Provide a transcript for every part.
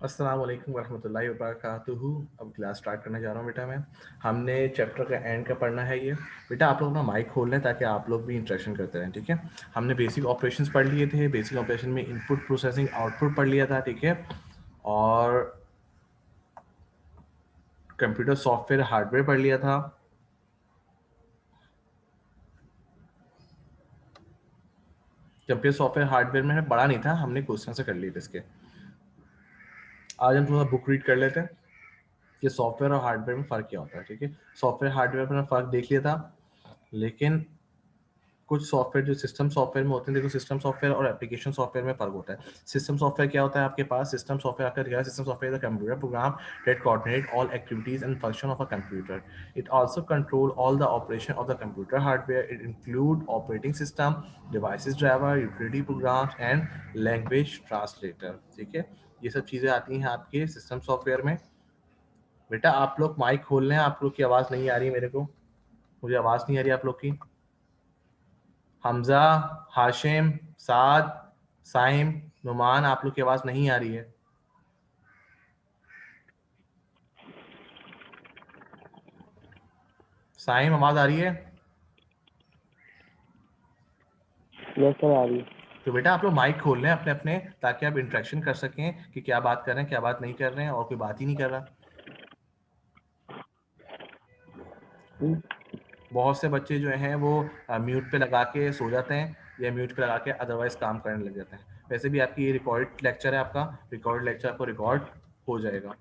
अस्सलाम वालेकुम वरहमतुल्लाहि वबरकातुहू। अब क्लास स्टार्ट करने जा रहा हूँ बेटा मैं। हमने चैप्टर का एंड का पढ़ना है ये। बेटा आप लोग अपना माइक खोल लें ताकि आप लोग भी इंटरेक्शन करते रहें, ठीक है। हमने बेसिक ऑपरेशंस पढ़ लिए थे। बेसिक ऑपरेशन में इनपुट प्रोसेसिंग आउटपुट पढ़ लिया था, ठीक है। और कंप्यूटर सॉफ्टवेयर हार्डवेयर पढ़ लिया था। कंप्यूटर सॉफ्टवेयर हार्डवेयर में बड़ा नहीं था, हमने क्वेश्चन से कर लिए थे इसके। आज हम थोड़ा बुक रीड कर लेते हैं कि सॉफ्टवेयर और हार्डवेयर में फ़र्क क्या होता है, ठीक है। सॉफ्टवेयर हार्डवेयर में फ़र्क देख लिया था, लेकिन कुछ सॉफ्टवेयर जो सिस्टम सॉफ्टवेयर में होते हैं, देखो सिस्टम सॉफ्टवेयर और एप्लीकेशन सॉफ्टवेयर में फ़र्क होता है। सिस्टम सॉफ्टवेयर क्या होता है आपके पास? सिस्टम सॉफ्टवेयर आपका क्या है? System software is a computer programme that coordinate all activities and function of a computer. It also control all the operation of the computer hardware. It include operating system, devices driver, utility programs and language translator, ठीक है। ये सब चीज़ें आती हैं आपके system software में। बेटा आप लोग माइक खोल लें, आप लोग की आवाज़ नहीं आ रही मेरे को, मुझे आवाज़ नहीं आ रही आप लोग की। हमजा, हाशिम, साद, साइम, नुमान, आप लोग की आवाज़ नहीं आ रही है। साइम आवाज़ आ रही है? यस सर, आ रही है। तो बेटा आप लोग माइक खोल लें अपने अपने, ताकि आप इंटरेक्शन कर सकें कि क्या बात कर रहे हैं क्या बात नहीं कर रहे हैं, और कोई बात ही नहीं कर रहा। बहुत से बच्चे जो हैं वो म्यूट पे लगा के सो जाते हैं या म्यूट पे लगा के अदरवाइज काम करने लग जाते हैं। वैसे भी आपकी ये रिकॉर्ड लेक्चर है, आपका रिकॉर्ड लेक्चर आपको रिकॉर्ड हो जाएगा।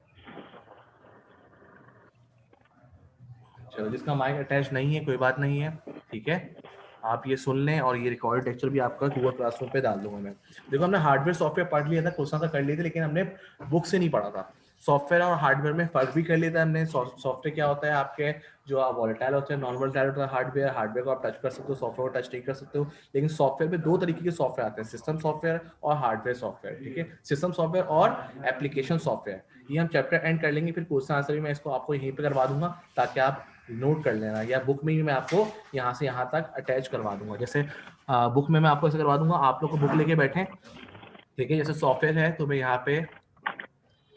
चलो, जिसका माइक अटैच नहीं है कोई बात नहीं है, ठीक है। आप ये सुन लें और ये रिकॉर्डेड लेक्चर भी आपका गूगल क्लासरूम पे डाल दूंगा मैं। देखो हमने हार्डवेयर सॉफ्टवेयर पढ़ लिया था, क्वेश्चन सा कर लिए थे, लेकिन हमने बुक से नहीं पढ़ा था। सॉफ्टवेयर और हार्डवेयर में फर्क भी कर लिया था हमने। सॉफ्टवेयर क्या होता है आपके, जो आप वॉलेटाइल होते हैं, नॉन वॉलेटाइल होता है हार्डवेयर। हार्डवेयर को आप टच कर सकते हो, सॉफ्टवेयर को टच नहीं कर सकते हो। लेकिन सॉफ्टवेयर में दो तरीके के सॉफ्टवेयर आते हैं, सिस्टम सॉफ्टवेयर और हार्डवेयर सॉफ्टवेयर, ठीक है। सिस्टम सॉफ्टवेयर और एप्लीकेशन सॉफ्टवेयर, ये हम चैप्टर एंड कर लेंगे। फिर क्वेश्चन आंसर भी मैं इसको आपको यहीं पर करवा दूंगा, ताकि आप नोट कर लेना, या बुक में भी मैं आपको यहाँ से यहाँ तक अटैच करवा दूंगा। जैसे बुक में मैं आपको ऐसे करवा दूंगा, आप लोग को बुक लेके बैठे, ठीक है। जैसे सॉफ्टवेयर है तो मैं यहाँ पे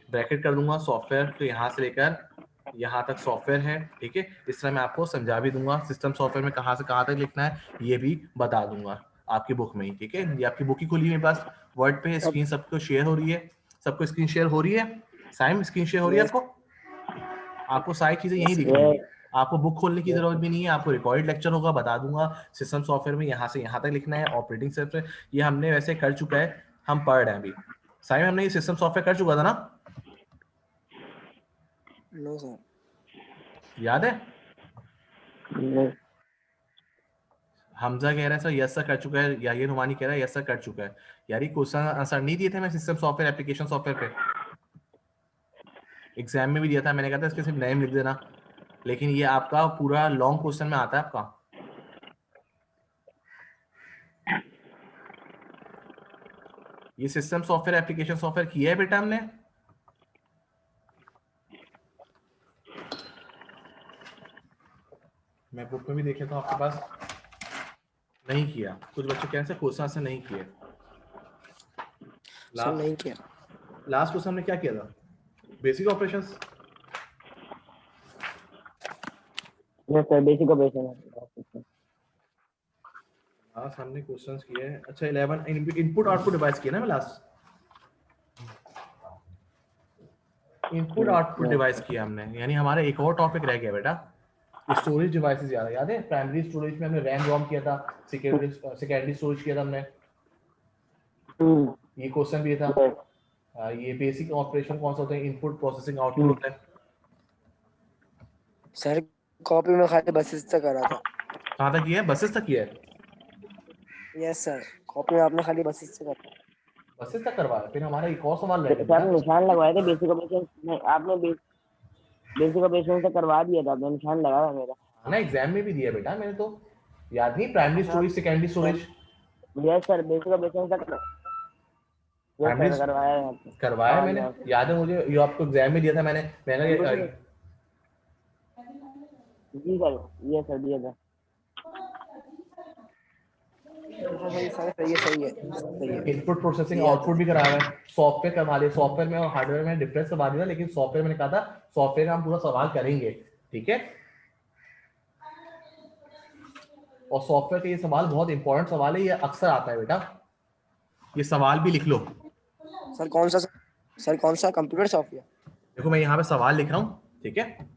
ब्रैकेट कर दूंगा, सॉफ्टवेयर तो यहाँ से लेकर यहाँ तक सॉफ्टवेयर है, ठीक है। इस तरह मैं आपको समझा भी दूंगा सिस्टम सॉफ्टवेयर में कहाँ से कहाँ तक लिखना है, ये भी बता दूंगा आपकी बुक में ही, ठीक है। ये आपकी बुक ही खुली है बस, वर्ड पे स्क्रीन सबको शेयर हो रही है, सबको स्क्रीन शेयर हो रही है। साइम स्क्रीन शेयर हो रही है आपको? आपको सारी चीजें यही दिख रही है, आपको बुक खोलने की जरूरत भी नहीं है। आपको रिकॉर्डेड लेक्चर होगा, बता दूंगा सिस्टम सॉफ्टवेयर में यहाँ से यहाँ तक लिखना है। ऑपरेटिंग सॉफ्टवेयर ये हमने वैसे कर चुका है, हम पढ़ रहे हैं अभी। साइम हमने ये सिस्टम सॉफ्टवेयर कर चुका था ना, नो सर। याद है? नो। हमजा कह रहा है सर यस सर कर चुका है, या ये नुमानी कह रहा है यस सर कर चुका है। यार ये क्वेश्चन आंसर नहीं दिए थे मैं सिस्टम सॉफ्टवेयर एप्लीकेशन सॉफ्टवेयर पे, एग्जाम में भी दिया था मैंने, कहा था इसके सिर्फ नेम लिख देना, लेकिन ये आपका पूरा लॉन्ग क्वेश्चन में आता है आपका। ये सिस्टम सॉफ्टवेयर एप्लीकेशन सॉफ्टवेयर किया है बेटा हमने। मैं बुक में भी देख लेता हूँ आपके पास, नहीं किया। कुछ बच्चे कह रहे हैं क्वेश्चन आंसर नहीं किए। सर नहीं किया। लास्ट क्वेश्चन हमने क्या किया था? Basic operations. Yes sir, basic operation है। लास्ट हमने क्वेश्चंस किए हैं, अच्छा 11 इनपुट आउटपुट डिवाइस किया ना मैं लास्ट। इनपुट आउटपुट डिवाइस किया हमने, यानी हमारा एक और टॉपिक रह गया बेटा, स्टोरेज डिवाइसेस। याद है प्राइमरी स्टोरेज में हमने रैम रोम किया था, सेकेंडरी स्टोरेज किया था हमने, ये क्वेश्चन भी था। ये बेसिक ऑपरेशन कौन सा होता है? इनपुट प्रोसेसिंग आउटपुट होता है। सर कॉपी में खाली बसेस तक करा था। कहाँ तक किया है? बसेस तक किया है? यस सर, कॉपी में आपने खाली बसेस तक करा। बसेस तक करवाया, फिर हमारा एक और सवाल रह गया सर बेटा। निशान लगवाए थे बेसिक ऑपरेशन में, आपने बेसिक ऑपरेशन से करवा दिया था, आपने निशान लगाया मेरा। ना एग्जाम में भी दिया बेटा मैंने तो, याद नहीं? Primary storage secondary storage. Yes sir, basic operation से यस प्राइमरी सर करवाया है आपने। करवाया मैंने, याद है मुझे, ये आपको एग्जाम में दिया था मैंने कंप्यूटर जी सर, यस सर दिया था। सही सही सही है सही है। इनपुट प्रोसेसिंग याद आउटपुट भी करा हुआ है, सॉफ्टवेयर करवा लिया, सॉफ्टवेयर में और हार्डवेयर में डिफरेंस करवा दिया, लेकिन सॉफ्टवेयर मैंने कहा था सॉफ्टवेयर का हम पूरा सवाल करेंगे, ठीक है। और सॉफ्टवेयर का ये सवाल बहुत इंपॉर्टेंट सवाल है, ये अक्सर आता है बेटा, ये सवाल भी लिख लो। सर कौन सा कंप्यूटर सॉफ्टवेयर? देखो मैं यहाँ पे सवाल लिख रहा हूँ, ठीक है,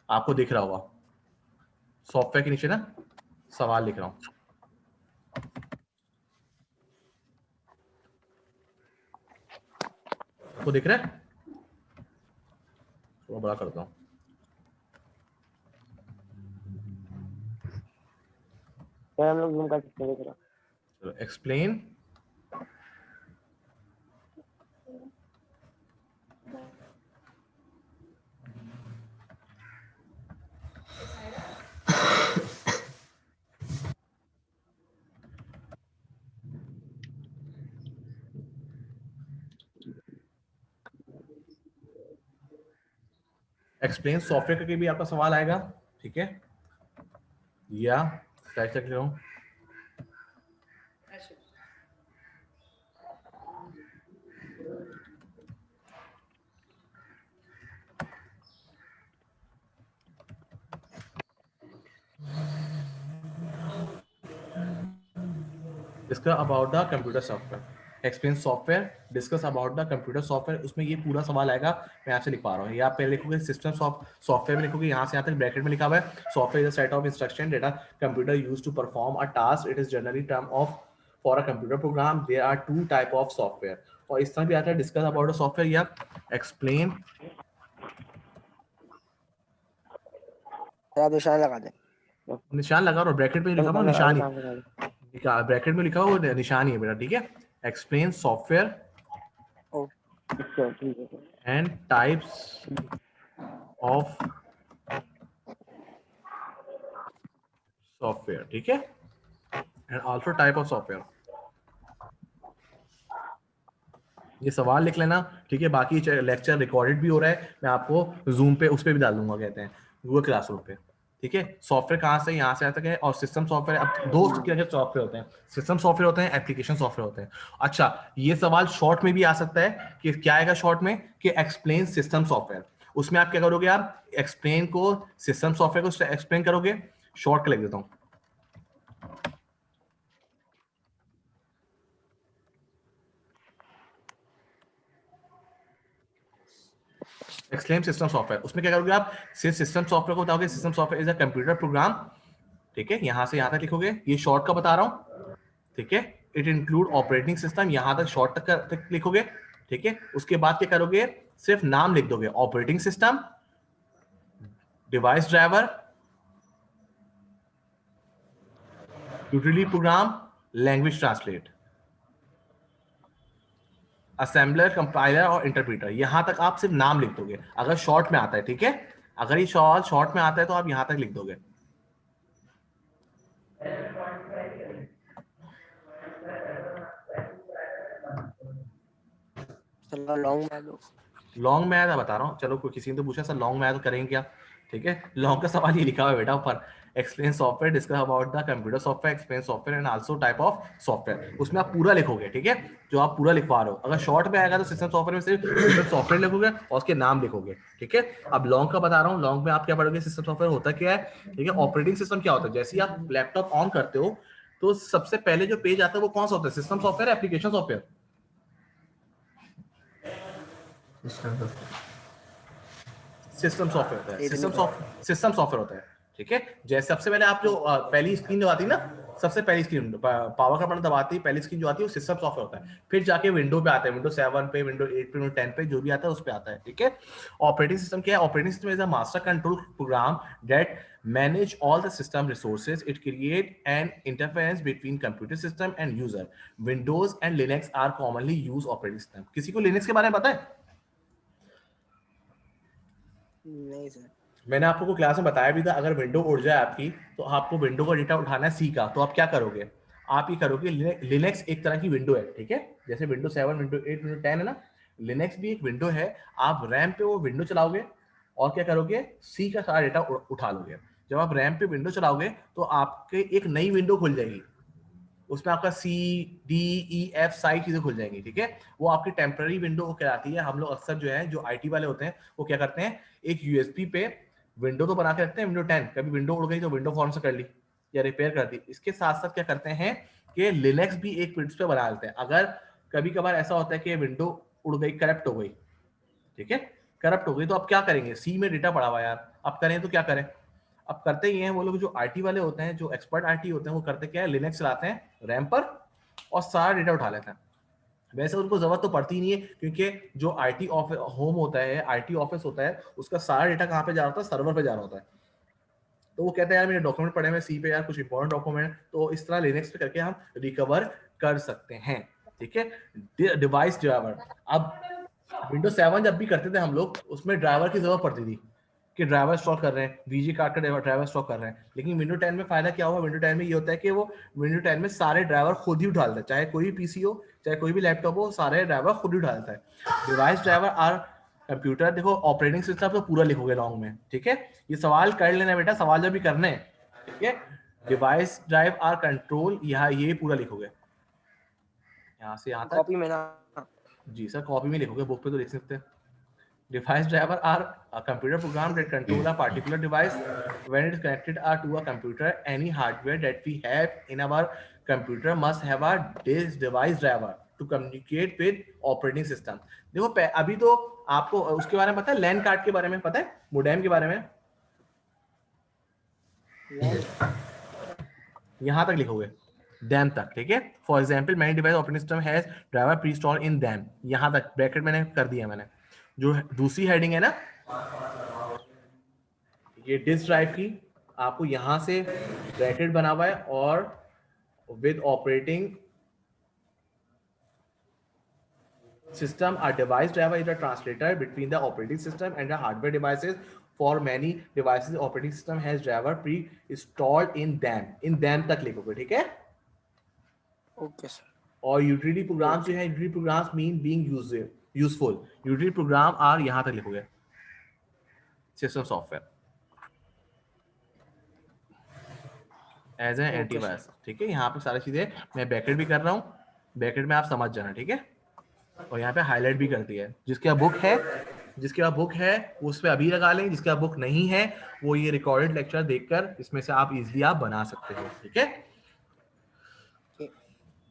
आपको दिख रहा होगा सॉफ्टवेयर के नीचे ना सवाल लिख रहा हूँ, आपको दिख रहा है, थोड़ा बड़ा करता हूँ। सर हम लोग जूम कर सकते हैं, देख रहा हूँ। चलो एक्सप्लेन एक्सप्लेन सॉफ्टवेयर करके भी आपका सवाल आएगा, ठीक है, या स्लाइड चेक लो। Discuss about the computer software, explain software, discuss about the computer software, उसमें ये पूरा सवाल आएगा। मैं आपसे लिख पा रहा हूँ, या आप पहले लिखोगे सिस्टम सॉफ्टवेयर में लिखोगे, यहाँ से यहाँ तक ब्रैकेट में लिखा हुआ है software is a set of instruction data computer use to perform a task, it is generally term of for a computer program, there are two type of software. और इस तरह भी आता है डिस्कस अबाउट द सॉफ्टवेयर या explain. आप निशान लगा दें। निशान लगा और ब्रैकेट में लिखा हुआ निशान ही, कहाँ से ब्रैकेट में लिखा हुआ निशान ही है बेटा, ठीक है। एक्सप्लेन सॉफ्टवेयर अच्छा ठीक है sir. and types of software, ठीक है, and also type of software। ये सवाल लिख लेना, ठीक है। बाकी लेक्चर रिकॉर्डेड भी हो रहा है, मैं आपको जूम पे उस पे भी डाल दूंगा, कहते हैं गूगल क्लासरूम पे, ठीक है। सॉफ्टवेयर कहाँ से यहाँ से आता है, और सिस्टम सॉफ्टवेयर, अब दो सॉफ्टवेयर होते हैं, सिस्टम सॉफ्टवेयर होते हैं, एप्लीकेशन सॉफ्टवेयर होते हैं। अच्छा, ये सवाल शॉर्ट में भी आ सकता है कि क्या आएगा शॉर्ट में, कि एक्सप्लेन सिस्टम सॉफ्टवेयर। उसमें आप क्या करोगे, आप एक्सप्लेन को सिस्टम सॉफ्टवेयर को एक्सप्लेन करोगे, शॉर्ट का लिख देता हूँ, एक्सप्लेन सिस्टम सॉफ्टवेयर। उसमें क्या करोगे आप, सिस्टम सॉफ्टवेयर को बताओगे system software is a computer programme, ठीक है, यहां से यहां तक लिखोगे, ये शॉर्ट का बता रहा हूं, ठीक है। इट इंक्लूड ऑपरेटिंग सिस्टम, यहां तक शॉर्ट तक लिखोगे, ठीक है। उसके बाद क्या करोगे, सिर्फ नाम लिख दोगे, operating system, device driver, utility programme, language translate, assembler, compiler और इंटरप्रीटर, यहां तक आप सिर्फ नाम लिख दोगे अगर शॉर्ट में आता है, ठीक है। अगर ये सवाल शॉर्ट में आता है तो आप यहां तक लिख दोगे। चलो लॉन्ग में लो। लॉन्ग में आया बता रहा हूँ, चलो कोई किसी ने तो पूछा सर लॉन्ग में आया तो करेंगे क्या, ठीक है। लॉन्ग का सवाल ये लिखा हुआ है बेटा ऊपर, explain software, discuss about the computer software, explain software and also type of software. उसमें आप पूरा लिखोगे, ठीक है, जो आप पूरा लिखवा रहे हो। अगर शॉर्ट में आएगा तो सिस्टम सॉफ्टवेयर में सिर्फ सिस्टम सॉफ्टवेयर लिखोगे और उसके नाम लिखोगे, ठीक है। अब लॉन्ग का बता रहा हूँ, लॉन्ग में आप क्या पढ़ोगे, सिस्टम सॉफ्टवेयर होता क्या है, ठीक है। ऑपरेटिंग सिस्टम क्या होता है, जैसे ही आप लैपटॉप ऑन करते हो तो सबसे पहले जो पेज आता है वो कौन सा होता है, system software, application software, system software होता है, सिस्टम सॉफ्टवेयर होता है, ठीक है। जैसे सबसे पहले आप जो पहली स्क्रीन जो आती है ना, सबसे पहली स्क्रीन पावर का बटन दबाते ही पहली स्क्रीन जो आती है वो सिस्टम सॉफ्टवेयर होता है। फिर जाके विंडो पे आता है, विंडो 7 पे, विंडो 8 पे, विंडो 10 पे, जो भी आता है उस पे आता है, ठीक है। ऑपरेटिंग सिस्टम क्या है, operating system is a master control program that manage all the system resources. It create an interference between computer system and user. Windows and Linux are commonly used operating system. किसी को Linux के बारे में पता है? नहीं sir. मैंने आपको क्लास में बताया भी था, अगर विंडो उड़ जाए आपकी तो आपको विंडो का डेटा उठाना है सी का, तो आप क्या करोगे, आप ये करोगे, लिनक्स एक तरह की विंडो है, ठीक है। जैसे विंडो 7, विंडो 8, विंडो 10 है ना, लिनक्स भी एक विंडो है। आप रैम पे वो विंडो चलाओगे और क्या करोगे, सी का सारा डेटा उठा लोगे। जब आप रैम पे विंडो चलाओगे तो आपके एक नई विंडो खुल जाएगी, उसमें आपका सी डी ई एफ सारी चीजें खुल जाएंगी, ठीक है। वो आपकी टेम्पररी विंडो कहलाती है। हम लोग अक्सर जो है जो आईटी वाले होते हैं वो क्या करते हैं, एक यूएसबी पे विंडो तो बना के रखते हैं, विंडो 10, कभी विंडो उड़ गई तो विंडो फॉर्म से कर ली या रिपेयर कर दी। इसके साथ साथ क्या करते हैं कि लिनक्स भी एक विंडोज पे बना लेते हैं। अगर कभी कभार ऐसा होता है कि विंडो उड़ गई, करप्ट हो गई, ठीक है, करप्ट हो गई, तो अब क्या करेंगे, सी में डेटा पड़ा हुआ यार, अब करें तो क्या करें। अब करते ही हैं वो लोग जो आईटी वाले होते हैं, जो एक्सपर्ट आईटी होते हैं, वो करते क्या है, लिनक्स चलाते हैं रैम पर और सारा डेटा उठा लेते हैं। वैसे उनको जरूरत तो पड़ती नहीं है, क्योंकि जो आईटी ऑफिस होम होता है, आईटी ऑफिस होता है, उसका सारा डेटा कहाँ पे जा रहा होता है, सर्वर पे जा रहा होता है। तो वो कहते हैं यार मेरे डॉक्यूमेंट पड़े हैं सी पे, यार कुछ इंपॉर्टेंट डॉक्यूमेंट, तो इस तरह लिनक्स पे करके हम रिकवर कर सकते हैं, ठीक है। डिवाइस ड्राइवर, अब विंडोज 7 जब भी करते थे हम लोग, उसमें ड्राइवर की जरूरत पड़ती थी कि ड्राइवर इंस्टॉल कर रहे हैं, वीजी कार्ड का ड्राइवर इंस्टॉल कर रहे हैं। लेकिन विंडो 10 में फायदा क्या हुआ, विंडो 10 में ये होता है कि वो विंडो 10 में सारे ड्राइवर खुद ही उठा लेता है, चाहे कोई भी पीसी हो, चाहे कोई भी लैपटॉप हो, सारे ड्राइवर खुद ही उठा लेता है। डिवाइस ड्राइवर आर कंप्यूटर, देखो ऑपरेटिंग सिस्टम तो पूरा लिखोगे लॉन्ग में, ठीक है, ये सवाल कर लेना बेटा, सवाल जब भी करने हैं, ठीक है। डिवाइस ड्राइव आर कंट्रोल, यहाँ ये पूरा लिखोगे, यहाँ से यहाँ तक। कॉपी में ना, जी सर, कॉपी में लिखोगे, बुक पे तो लिख सकते हैं। Device driver are a computer program that control a particular device when it is connected to a computer. Any hardware that we have in our computer must have a device driver to communicate with operating system. देखो अभी तो आपको उसके बारे में पता है, लैन card के बारे में पता है, मोडेम के बारे में, यहाँ तक लिखोगे them तक, ठीक है। For example many device operating system has driver pre-installed in them, यहाँ तक ब्रैकेट मैंने कर दिया मैंने। जो दूसरी हेडिंग है ना, ये डिस्क ड्राइव की, आपको यहां से ब्रैकेट बना हुआ है, और with operating system a device driver is a translator between the operating system and the hardware devices. For many devices operating system has driver pre installed in them तक लिखोगे, ठीक है। Okay sir. और utility program जो है, utility programs mean being useful, utility program are यहां तक लिखोगे, system software as an antivirus, ठीक है। यहाँ पे सारी चीजें मैं ब्रैकेट भी कर रहा हूँ, ब्रैकेट में आप समझ जाना, ठीक है। और यहाँ पे हाईलाइट भी कर दिया है। जिसके पास बुक है, जिसके पास बुक है वो उस पर अभी लगा लें, जिसके पास बुक नहीं है वो ये रिकॉर्डेड लेक्चर देखकर इसमें से आप इजीली आप बना सकते हो, ठीक है।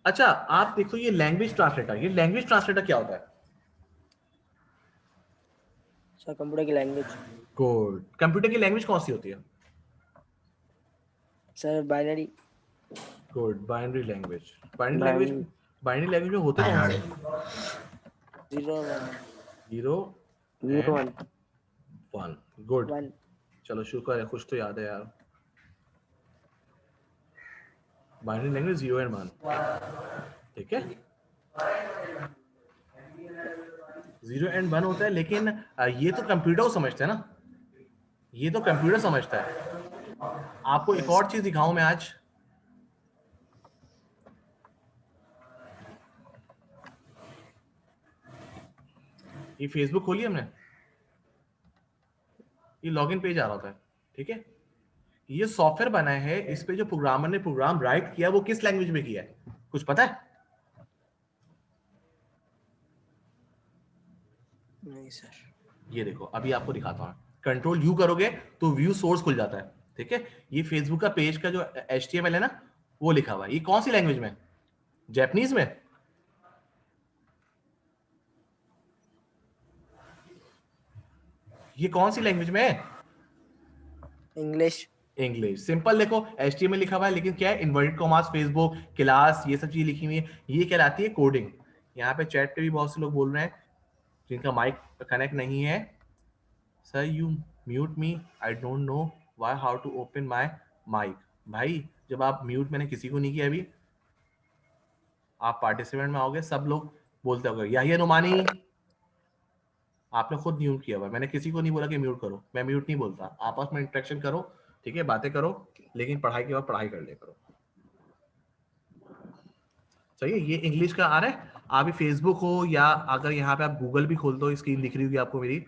अच्छा, आप देखो ये लैंग्वेज ट्रांसलेटर, ये लैंग्वेज ट्रांसलेटर क्या होता है सर? कंप्यूटर की लैंग्वेज। गुड। कंप्यूटर की लैंग्वेज कौन सी होती है sir? Binary. Good, binary language. Binary language में होते कौन से? 0 1 गुड। 1। चलो शुक्र है, कुछ तो याद है यार। बाइनरी लैंग्वेज 0 और 1, ठीक है। 0 और 1 होता है, लेकिन ये तो कंप्यूटर को समझता है ना, ये तो कंप्यूटर समझता है। आपको एक और चीज दिखाऊं मैं आज, ये फेसबुक खोली हमने, ये लॉगिन पेज आ रहा होता है, ठीक है। ये सॉफ्टवेयर बना है, इस पे जो प्रोग्रामर ने प्रोग्राम राइट किया वो किस लैंग्वेज में किया है, कुछ पता है? नहीं सर। ये देखो अभी आपको दिखाता हूँ, कंट्रोल यू करोगे तो व्यू सोर्स खुल जाता है, ठीक है। ये फेसबुक का पेज का जो HTML है ना, वो लिखा हुआ है। ये कौन सी लैंग्वेज में? जापानीज में? ये कौन सी लैंग्वेज में है? इंग्लिश। इंग्लिश। सिंपल देखो, HTML लिखा हुआ है, लेकिन क्या है, इन्वर्टेड कॉमास, फेसबुक, क्लास, ये सब चीज लिखी हुई है। ये कहलाती है कोडिंग। यहाँ पे चैट पे भी बहुत से लोग बोल रहे हैं जिनका माइक कनेक्ट नहीं है, sir you mute me, I don't know why how to open my mic. भाई जब आप म्यूट, मैंने किसी को नहीं किया अभी, आप पार्टिसिपेंट में आओगे, सब लोग बोलते होंगे याहिया नुमानी, आपने खुद म्यूट किया हुआ, मैंने किसी को नहीं बोला कि म्यूट करो, मैं म्यूट नहीं बोलता। आपस में इंटरेक्शन करो, ठीक है, बातें करो, लेकिन पढ़ाई के बाद पढ़ाई कर लिया करो, सही है। ये इंग्लिश का आ रहा है। आप फेसबुक हो या अगर यहाँ पे आप गूगल भी खोल दो, स्क्रीन दिख रही होगी आपको मेरी,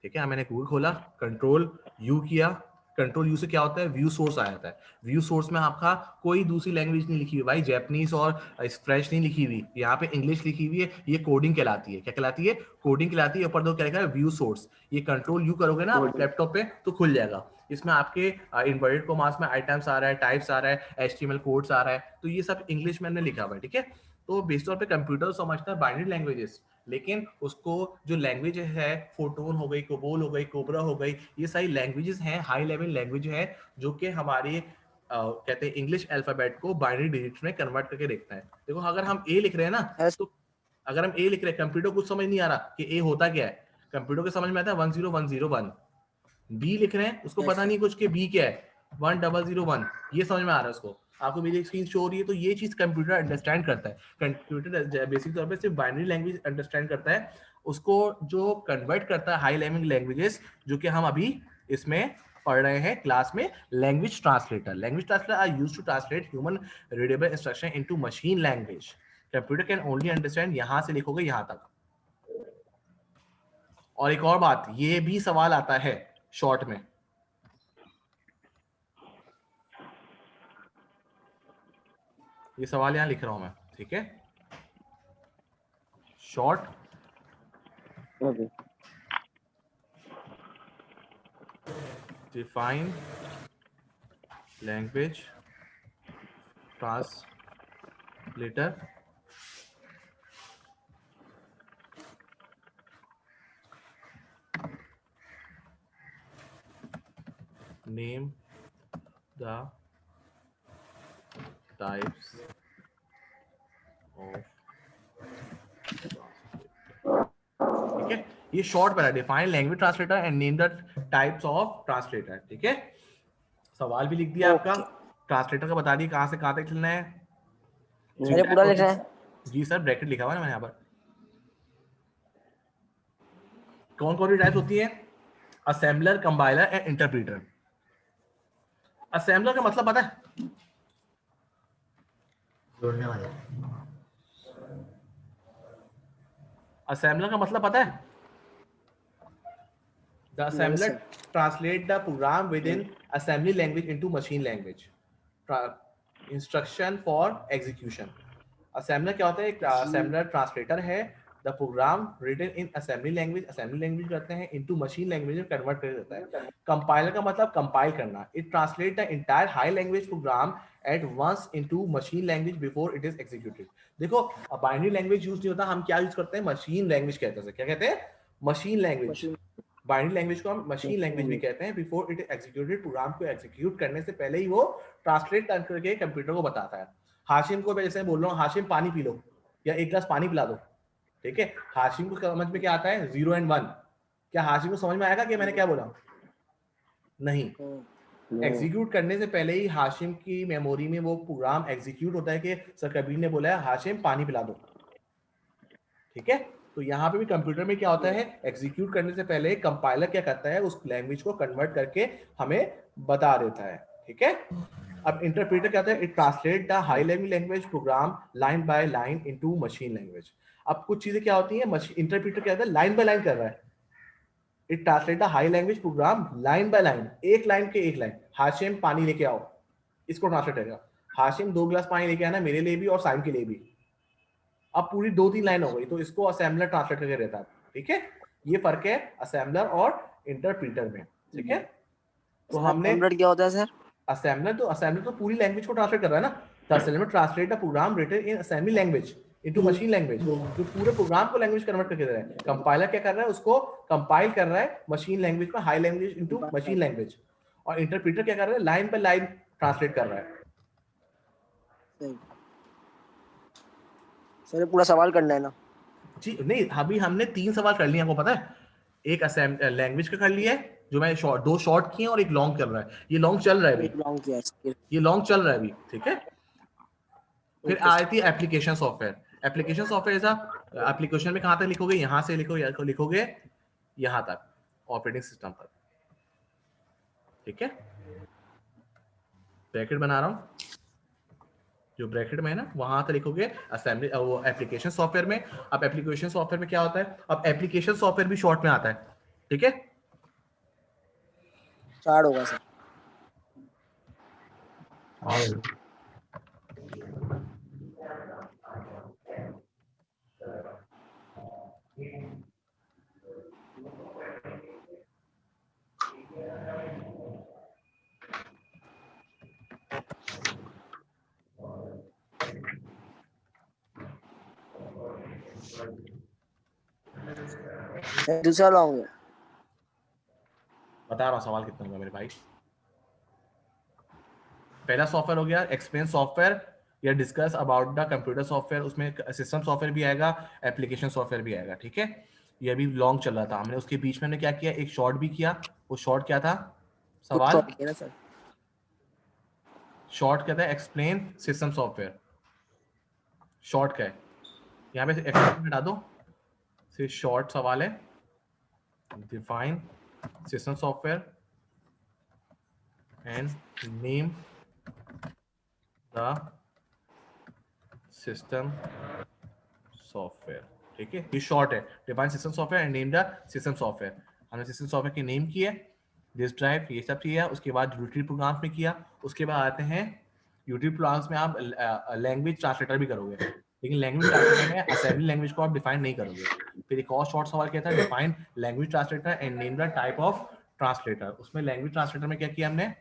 ठीक है। मैंने गूगल खोला, कंट्रोल यू किया, कंट्रोल यू से क्या होता है, व्यू सोर्स आ जाता है। व्यू सोर्स में आपका कोई दूसरी लैंग्वेज नहीं लिखी हुई भाई, जैपनीज और फ्रेंच नहीं लिखी हुई, यहाँ पे इंग्लिश लिखी हुई है। ये कोडिंग कहलाती है, क्या कहलाती है, कोडिंग कहलाती है। ऊपर दो क्या लिखा है, व्यू सोर्स। ये कंट्रोल यू करोगे ना आप लैपटॉप पे तो खुल जाएगा। इसमें आपके इन्वर्टेड कॉमास में आइटम्स आ रहा है, टाइप्स आ रहा है, एचटीएमएल कोड्स आ रहा है, तो ये सब इंग्लिश में हमने लिखा हुआ है, ठीक है। तो बेसिक तौर पे कंप्यूटर समझता है बाइनरी लैंग्वेजेस, लेकिन उसको जो लैंग्वेज है, फोटोन हो गई, कोबोल हो गई, कोबरा हो गई, ये सारी लैंग्वेजेस हैं, हाई लेवल लैंग्वेज है, जो कि हमारे कहते हैं इंग्लिश अल्फाबेट को बाइनरी डिजिट्स में कन्वर्ट करके देखता है। देखो अगर हम ए लिख रहे हैं ना, तो अगर हम ए लिख रहे हैं, कंप्यूटर को कुछ समझ नहीं आ रहा कि ए होता क्या है। कंप्यूटर को समझ में आता है 10101। बी लिख रहे हैं, उसको पता नहीं कुछ कि बी क्या है, 1001, ये समझ में आ रहा है उसको। आपको मेरी स्क्रीन शो हो रही है, तो ये चीज कंप्यूटर अंडरस्टैंड करता है। कंप्यूटर बेसिक तौर पे सिर्फ बाइनरी लैंग्वेज अंडरस्टैंड करता है, उसको जो कन्वर्ट करता है हाई लेवल लैंग्वेजेस, जो कि हम अभी इसमें पढ़ रहे हैं क्लास में, language translator. Language translator are used to translate human readable instruction into machine language. Computer can only understand, यहां से लिखोगे यहां तक। और एक और बात, ये भी सवाल आता है शॉर्ट में, ये सवाल यहां लिख रहा हूं मैं, ठीक है। Short okay define language translator name the types of, ठीक है। ये शॉर्ट पर है, define language translator and name the types of translator, ठीक है। सवाल भी लिख दिया आपका, ट्रांसलेटर का बता दिए कहां से कहां तक चलना है। सर पूरा लिखना है? जी सर, ब्रैकेट लिखा हुआ है ना मैंने यहाँ पर। कौन कौन सी टाइप्स होती है, assembler, compiler and interpreter. Assembler का मतलब पता है, जोड़ने वाला। असेंबलर का मतलब पता है, the assembler sir. Translate the program with in assembly language into machine language, instruction for execution. Assembler क्या होता है, एक असेंबलर ट्रांसलेटर है, the program written in assembly language, assembly language करते हैं, इनटू मशीन लैंग्वेज में कन्वर्ट कर देता है। कंपाइलर का मतलब कंपाइल करना, it translate the entire high language program at once into machine language before it is executed. देखो बाइनरी लैंग्वेज यूज नहीं होता, हम क्या यूज करते हैं, मशीन लैंग्वेज कहते हैं। क्या कहते हैं, मशीन लैंग्वेज। बाइनरी लैंग्वेज को हम मशीन लैंग्वेज भी कहते हैं। Before it is executed, program को एग्जीक्यूट करने से पहले ही वो ट्रांसलेट करके कंप्यूटर को बताता है। हाशिम को मैं जैसे बोल रहा हूँ, हाशिम पानी पी लो, या एक गिलास पानी पिला दो, ठीक है। हाशिम को समझ में क्या आता है, 0 और 1। क्या हाशिम को समझ में आएगा कि मैंने क्या बोला, नहीं। एग्जीक्यूट करने से पहले ही हाशिम की मेमोरी में वो प्रोग्राम एग्जीक्यूट होता है कि सर कबीर ने बोला है हाशिम पानी पिला दो, ठीक है। तो यहाँ पे भी कंप्यूटर में क्या होता है, एग्जीक्यूट करने से पहले कंपाइलर क्या करता है, उस लैंग्वेज को कन्वर्ट करके हमें बता देता है, ठीक है। अब इंटरप्रेटर क्या होता है, it translate the high level language program line by line into machine language. अब कुछ चीजें क्या होती हैं, इंटरप्रेटर क्या होता है, लाइन बाय लाइन कर रहा है। It translate the high language program line by line, एक लाइन के एक लाइन। हाशिम पानी लेके आओ, इसको ट्रांसलेट करेगा, हाशिम 2 गिलास पानी लेके आना मेरे लिए भी और साइम के लिए भी। अब पूरी 2-3 लाइन हो गई, तो इसको असेंबलर ट्रांसलेट करके रहता है, ठीक है। ये फर्क है असेंबलर और इंटरप्रीटर में, ठीक है। तो हमने क्या होता है सर? असेंबलर तो पूरी लैंग्वेज को ट्रांसलेट कर रहा है ना। The assembler translate the program written in assembly language into machine language, जो पूरे प्रोग्राम को लैंग्वेज कन्वर्ट करके दे रहा है। कंपाइलर क्या कर रहा है, उसको कंपाइल कर रहा है मशीन लैंग्वेज में, high language into machine language. और इंटरप्रीटर क्या कर रहा है, लाइन बाय लाइन ट्रांसलेट कर रहा है। सर पूरा सवाल करना है ना? जी नहीं, अभी हमने 3 सवाल कर लिए, आपको पता है। एक लैंग्वेज का कर लिया है, जो मैं शॉर्ट 2 शॉर्ट किए और एक लॉन्ग कर रहा है। ये लॉन्ग चल रहा है अभी, लॉन्ग किया है, ये लॉन्ग चल रहा है अभी, ठीक है। फिर आई थी एप्लीकेशन सॉफ्टवेयर। एप्लीकेशन सॉफ्टवेयर ऐसा, एप्लीकेशन में कहां तक लिखोगे, यहां से लिखोगे यहां तक, ऑपरेटिंग सिस्टम तक, ठीक है। ब्रैकेट बना रहा हूं, जो ब्रैकेट में है ना, वहां तक लिखोगे असेंबली, वो एप्लीकेशन सॉफ्टवेयर में। अब एप्लीकेशन सॉफ्टवेयर में क्या होता है, अब एप्लीकेशन सॉफ्टवेयर भी शॉर्ट में आता है, ठीक है। स्टार्ट होगा सर। दूसरा लॉन्ग है। बता रहा हूँ सवाल कितना होगा मेरे भाई। पहला सॉफ्टवेयर हो गया एक्सप्लेन सॉफ्टवेयर या discuss about the computer software, उसमें सिस्टम सॉफ्टवेयर भी आएगा, एप्लीकेशन सॉफ्टवेयर भी आएगा, ठीक है। ये अभी लॉन्ग चल रहा था, हमने उसके बीच में हमने क्या किया, एक शॉर्ट भी किया। वो शॉर्ट क्या था कुछ सवाल? शॉर्ट किया ना सर। शॉर्ट क्या था? Explain system software. शॉर्ट क्या है यहाँ पे? एक्सप्लेन हटा दो, सिर्फ शॉर्ट सवाल है। Define system software and name the system software, ठीक है। ये शॉर्ट है, define system software and name the system software. हमने सिस्टम सॉफ्टवेयर के नेम किए, डिस्क ड्राइव, ये सब किया। उसके बाद यूटिलिटी प्रोग्राम्स में किया। उसके बाद आते हैं यूटिलिटी प्रोग्राम्स में आप लैंग्वेज ट्रांसलेटर भी करोगे, लेकिन लैंग्वेज ट्रांसलेटर में असेंबली लैंग्वेज को आप डिफाइन नहीं करोगे। फिर एक और शॉर्ट सवाल क्या था, define language translator and name the type of translator. उसमें लैंग्वेज ट्रांसलेटर में क्या किया हमने,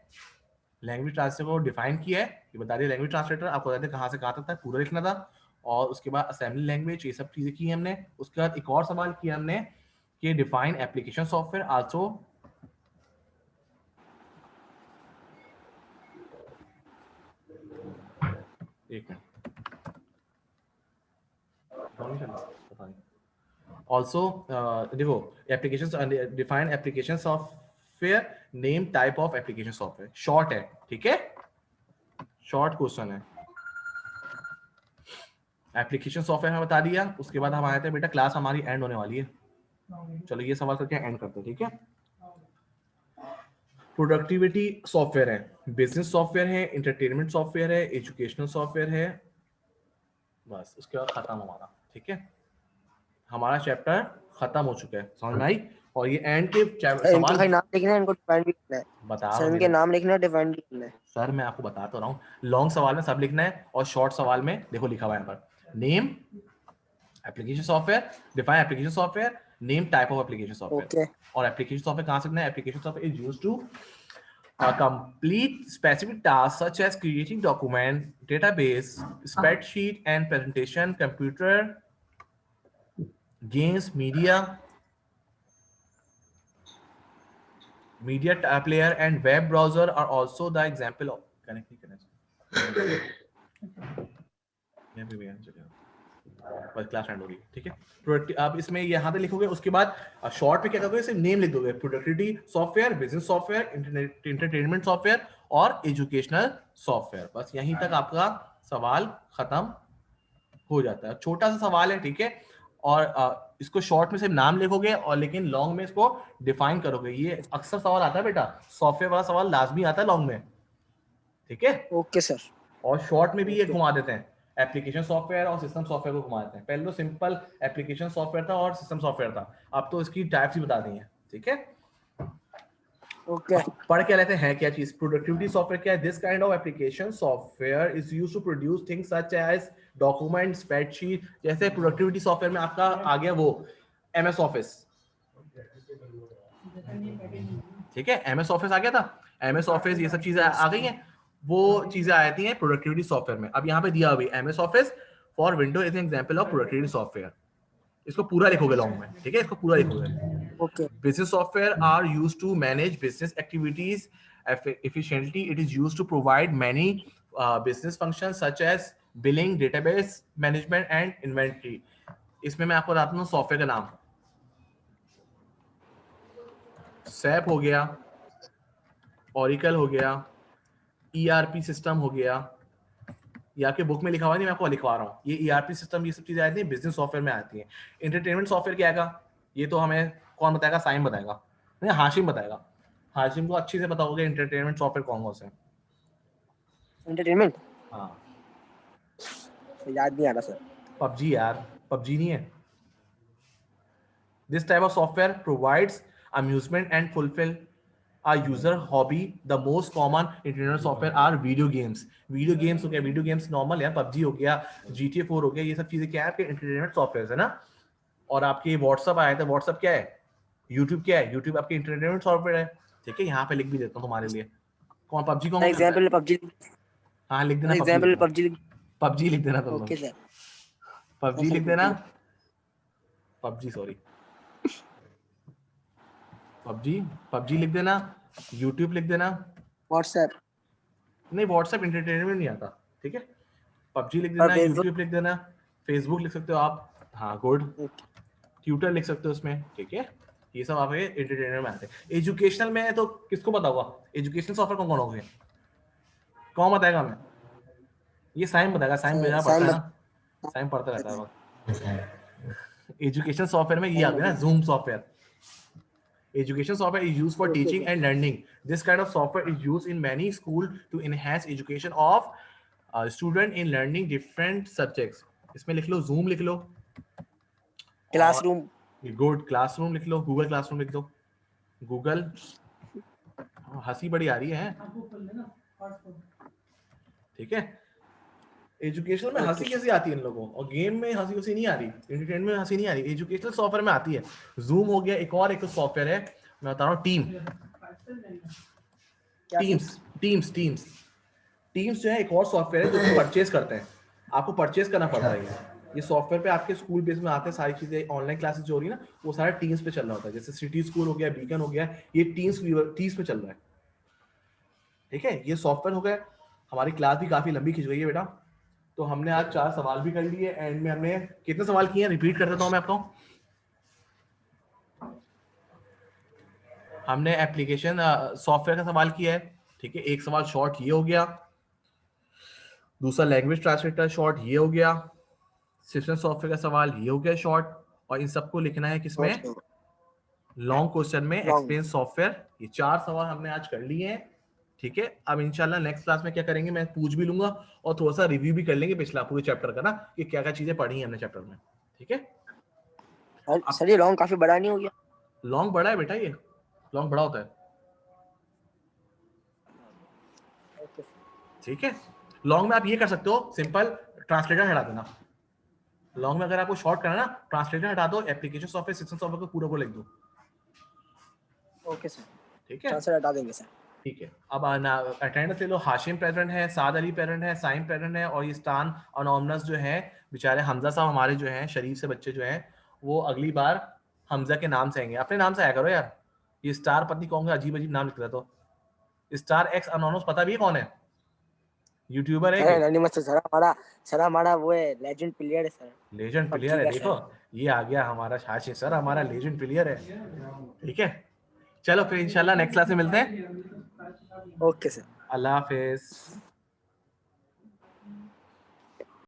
लैंग्वेज ट्रांसलेटर को डिफाइन किया है, ये बता दिया लैंग्वेज ट्रांसलेटर, आपको बता दें कहाँ से कहाँ तक था, पूरा लिखना था। और उसके बाद असेंबली लैंग्वेज, ये सब चीजें की हमने। उसके बाद एक और सवाल किया हमने कि डिफाइन एप्लीकेशन सॉफ्टवेयर आल्सो। एक मिनट, ऑल्सो देखो application, define application software, name type of application software. Short है, ठीक है, शॉर्ट क्वेश्चन है। एप्लीकेशन सॉफ्टवेयर हमें बता दिया। उसके बाद हम आए थे बेटा, क्लास हमारी एंड होने वाली है, चलो ये सवाल करके एंड करते हैं, ठीक है। प्रोडक्टिविटी सॉफ्टवेयर है, बिजनेस सॉफ्टवेयर है, इंटरटेनमेंट सॉफ्टवेयर है, एजुकेशनल सॉफ्टवेयर है, बस उसके बाद खत्म हमारा, ठीक है। हमारा चैप्टर खत्म हो चुका है, समझ में आई। और ये एंड के सर इनके सवाल भाई नाम लिखना है, इनको डिफाइन भी करना है। बता रहा सर हूँ इनके मेरे नाम लिखना है, डिफाइन भी करना है। सर, मैं आपको बता तो रहा हूँ, लॉन्ग सवाल में सब लिखना है और शॉर्ट सवाल में देखो लिखा हुआ है यहाँ पर, name application software, define application software, name type of application software. Okay और एप्लीकेशन सॉफ्टवेयर कहाँ से लिखना है, application software is used to complete specific tasks such as creating document, database, spreadsheet and presentation, computer, games, media player and web browser are also the example of बस class and होगी, ठीक है। Product आप इसमें यहाँ पे लिखोगे, उसके बाद शॉर्ट में क्या करोगे, सिर्फ नेम लिख दोगे, productivity software, business software, entertainment software और एजुकेशनल सॉफ्टवेयर। बस यहीं तक आपका सवाल खत्म हो जाता है, छोटा सा सवाल है, ठीक है। और इसको शॉर्ट में सिर्फ नाम लिखोगे और लेकिन लॉन्ग में इसको डिफाइन करोगे। ये अक्सर सवाल आता है बेटा, सॉफ्टवेयर वाला सवाल लाजमी आता है लॉन्ग में, ठीक है। Okay sir. और शॉर्ट में भी ये ओके घुमा देते हैं, एप्लीकेशन सॉफ्टवेयर और सिस्टम सॉफ्टवेयर को घुमा देते हैं। पहले तो सिंपल एप्लीकेशन सॉफ्टवेयर था और सिस्टम सॉफ्टवेयर था, अब तो इसकी टाइप्स ही बता दी हैं, ठीक है। ओके पढ़ के लेते हैं क्या चीज, प्रोडक्टिविटी सॉफ्टवेयर क्या है। This kind of application software is used to produce things such as document, spreadsheet. जैसे प्रोडक्टिविटी सॉफ्टवेयर में आपका आ गया वो एमएस ऑफिस, ठीक है, एमएस ऑफिस आ गया था, एमएस ऑफिस ये सब चीजें आ गई हैं, वो चीजें आती हैं प्रोडक्टिविटी सॉफ्टवेयर में। अब यहाँ पे दिया अभी MS office for window is an example of productivity software. इसको पूरा लिखोगे लॉन्ग में, ठीक है, इसको पूरा लिखोगे। Okay Business software are used to manage business activities efficiently. It is used to provide many business functions such as billing, database management and inventory. इसमें मैं आपको बताता हूँ सॉफ्टवेयर का नाम, SAP हो गया, Oracle हो गया, ERP सिस्टम हो गया। ये आपके बुक में लिखा हुआ नहीं, मैं आपको लिखवा रहा हूँ। ये ERP सिस्टम, ये सब चीजें आती हैं बिजनेस सॉफ्टवेयर में आती हैं। एंटरटेनमेंट सॉफ्टवेयर क्या आएगा, ये तो हमें कौन बताएगा, साइम बताएगा, नहीं हाशिम बताएगा। हाशिम को अच्छी से बताओगे एंटरटेनमेंट सॉफ्टवेयर कौन कौन से हैं। एंटरटेनमेंट हाँ, याद नहीं आ रहा सर। पबजी यार, पबजी नहीं है। This type of software provides amusement and fulfil our user hobby, the most common internet software are video games. Video games हो गया, वीडियो गेम्स नॉर्मल है, पबजी हो गया, GTA 4 हो गया, ये सब चीजें क्या है आपके इंटरटेनमेंट सॉफ्टवेयर है ना। और आपके व्हाट्सअप आया था, व्हाट्सअप क्या है, यूट्यूब क्या है, यूट्यूब आपके इंटरटेनमेंट सॉफ्टवेयर है। ठीक है, यहाँ पे लिख भी देता हूँ तुम्हारे लिए। कौन पबजी कौन खेलता है? एग्जांपल PUBG, हाँ लिख देना, पबजी लिख एग्जांपल देना, PUBG। पबजी लिख देना तुम ओके लोग, सर। पबजी लिख देना, पबजी सॉरी, पबजी, पबजी लिख देना, यूट्यूब लिख देना, व्हाट्सएप नहीं व्हाट्सएप इंटरटेनमेंट नहीं आता, ठीक है, पबजी लिख और देना, फेसबुक। यूट्यूब लिख देना, फेसबुक लिख सकते हो आप, हाँ गुड, ट्विटर लिख सकते हो उसमें, ठीक है, ये सब आपके एंटरटेनमेंट में आते हैं। एजुकेशनल में तो किसको पता होगा एजुकेशनल सॉफ्टवेयर कौन कौन हो गए, कौन बताएगा हमें? ये साइम बताएगा, साइम मेरा पढ़ता है ना, साइम पढ़ता रहता है। एजुकेशन सॉफ्टवेयर में ये आ गया ना, zoom software. Education software is used for teaching and learning. This kind of software is used in many schools to enhance education of student in learning different subjects. इसमें लिख लो Zoom लिख लो, classroom. Good, classroom लिख लो, Google classroom लिख दो, Google. हंसी बड़ी आ रही है, ठीक है। एजुकेशनल में हंसी कैसी आती है इन लोगों, और गेम में हंसी उसी नहीं आ रही, एंटरटेनमेंट में हंसी नहीं आ रही, एजुकेशनल सॉफ्टवेयर में आती है। जूम हो गया, एक और एक सॉफ्टवेयर है मैं बता रहा हूँ, टीम्स जो है एक और सॉफ्टवेयर है जो परचेज करते हैं, आपको परचेज करना पड़ता है। ये सॉफ्टवेयर पे आपके स्कूल बेस में आते हैं सारी चीजें, ऑनलाइन क्लासेस जो हो रही है ना वो सारा टीम्स पे चल रहा होता है, जैसे सिटी स्कूल हो गया, बीकन हो गया, ये टीम्स पे चल रहा है, ठीक है। ये सॉफ्टवेयर हो गया। हमारी क्लास भी काफी लंबी खिंच गई है बेटा, तो हमने आज 4 सवाल भी कर लिए, एंड में हमने कितने सवाल किए हैं रिपीट कर देता हूं मैं आपको। हमने एप्लीकेशन सॉफ्टवेयर का सवाल किया है, ठीक है, एक सवाल शॉर्ट ये हो गया, दूसरा लैंग्वेज ट्रांसलेटर शॉर्ट ये हो गया, सिस्टम सॉफ्टवेयर का सवाल ये हो गया शॉर्ट, और इन सबको लिखना है किसमें, लॉन्ग क्वेश्चन में, एक्सप्लेन सॉफ्टवेयर। ये 4 सवाल हमने आज कर लिए हैं, ठीक है। अब इंशाल्लाह नेक्स्ट क्लास में क्या करेंगे, मैं पूछ भी लूंगा और थोड़ा सा रिव्यू भी कर लेंगे पिछला पूरे चैप्टर का ना, कि क्या क्या चीजें पढ़ी हैं हमने चैप्टर में, ठीक है। सर ये लॉन्ग काफी बड़ा नहीं हो गया? लॉन्ग बड़ा है बेटा, ये लॉन्ग बड़ा होता है, ठीक है। लॉन्ग में आप ये कर सकते हो, सिंपल ट्रांसलेटर हटा देना। लॉन्ग में अगर आपको शॉर्ट करना ना, ट्रांसलेटर हटा दो, एप्लीकेशन सॉफ्टवेयर, सिस्टम सॉफ्टवेयर को पूरा को लिख दो, ओके सर, ठीक है, ट्रांसलेटर हटा देंगे सर। ठीक है। अब अटेंडेंस ले लो, हाशिम प्रेजेंट है, साद अली प्रेजेंट है, साइम प्रेजेंट है, और ये स्टान अनोमनस जो है बेचारे हमजा साहब हमारे जो हैं शरीफ से बच्चे जो हैं, वो अगली बार हमजा के नाम से आएंगे, अपने नाम से आया करो यार। ये स्टार पत्नी कौन का अजीब अजीब नाम लिख रहा, तो स्टार एक्स अनोनस पता भी है कौन है, यूट्यूबर है नहीं मत सर हमारा वो है, लेजेंड प्लेयर है सर, लेजेंड प्लेयर है। देखो ये आ गया हमारा हाशिम सर, हमारा लेजेंड प्लेयर है, ठीक है। चलो फिर इंशाल्लाह नेक्स्ट क्लास में मिलते हैं। ओके सर, अल्लाह हाफिज।